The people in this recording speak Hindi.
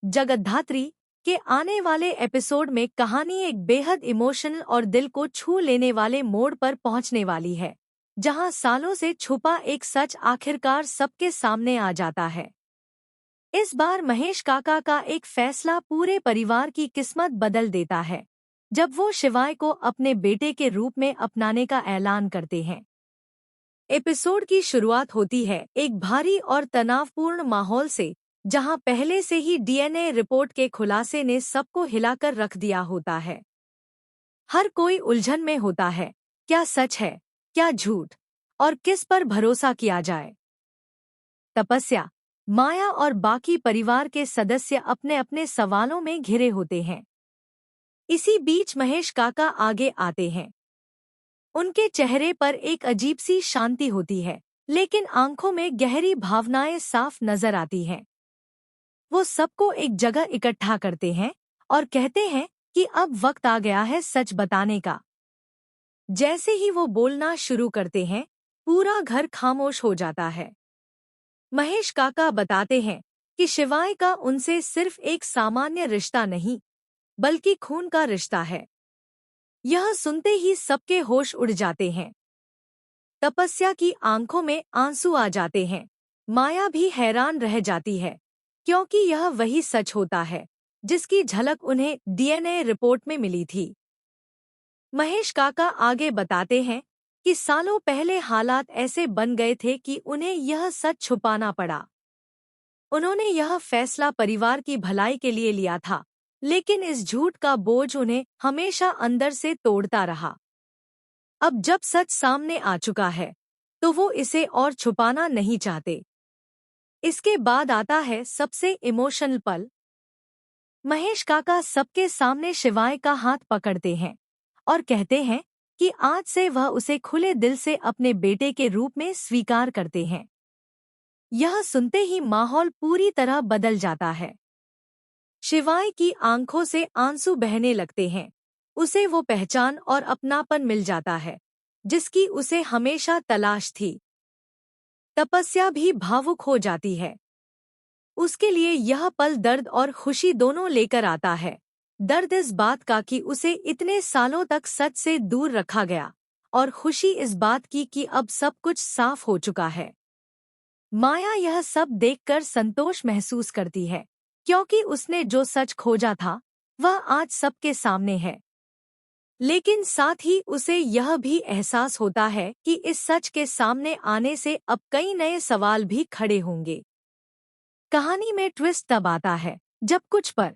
जगद्धात्री के आने वाले एपिसोड में कहानी एक बेहद इमोशनल और दिल को छू लेने वाले मोड़ पर पहुंचने वाली है, जहां सालों से छुपा एक सच आखिरकार सबके सामने आ जाता है। इस बार महेश काका का एक फैसला पूरे परिवार की किस्मत बदल देता है, जब वो शिवाय को अपने बेटे के रूप में अपनाने का ऐलान करते हैं। एपिसोड की शुरुआत होती है एक भारी और तनावपूर्ण माहौल से, जहां पहले से ही डीएनए रिपोर्ट के खुलासे ने सबको हिलाकर रख दिया होता है। हर कोई उलझन में होता है, क्या सच है, क्या झूठ, और किस पर भरोसा किया जाए। तपस्या, माया और बाकी परिवार के सदस्य अपने अपने सवालों में घिरे होते हैं। इसी बीच महेश काका आगे आते हैं। उनके चेहरे पर एक अजीब सी शांति होती है, लेकिन आंखों में गहरी भावनाएं साफ नजर आती हैं। वो सबको एक जगह इकट्ठा करते हैं और कहते हैं कि अब वक्त आ गया है सच बताने का। जैसे ही वो बोलना शुरू करते हैं, पूरा घर खामोश हो जाता है। महेश काका बताते हैं कि शिवाय का उनसे सिर्फ एक सामान्य रिश्ता नहीं, बल्कि खून का रिश्ता है। यह सुनते ही सबके होश उड़ जाते हैं। तपस्या की आंखों में आंसू आ जाते हैं। माया भी हैरान रह जाती है, क्योंकि यह वही सच होता है जिसकी झलक उन्हें डीएनए रिपोर्ट में मिली थी। महेश काका आगे बताते हैं कि सालों पहले हालात ऐसे बन गए थे कि उन्हें यह सच छुपाना पड़ा। उन्होंने यह फैसला परिवार की भलाई के लिए लिया था, लेकिन इस झूठ का बोझ उन्हें हमेशा अंदर से तोड़ता रहा। अब जब सच सामने आ चुका है, तो वो इसे और छुपाना नहीं चाहते। इसके बाद आता है सबसे इमोशनल पल। महेश काका सबके सामने शिवाय का हाथ पकड़ते हैं और कहते हैं कि आज से वह उसे खुले दिल से अपने बेटे के रूप में स्वीकार करते हैं। यह सुनते ही माहौल पूरी तरह बदल जाता है। शिवाय की आंखों से आंसू बहने लगते हैं। उसे वो पहचान और अपनापन मिल जाता है जिसकी उसे हमेशा तलाश थी। तपस्या भी भावुक हो जाती है। उसके लिए यह पल दर्द और खुशी दोनों लेकर आता है। दर्द इस बात का कि उसे इतने सालों तक सच से दूर रखा गया, और खुशी इस बात की कि अब सब कुछ साफ हो चुका है। माया यह सब देखकर संतोष महसूस करती है, क्योंकि उसने जो सच खोजा था वह आज सबके सामने है। लेकिन साथ ही उसे यह भी एहसास होता है कि इस सच के सामने आने से अब कई नए सवाल भी खड़े होंगे। कहानी में ट्विस्ट तब आता है जब कुछ पर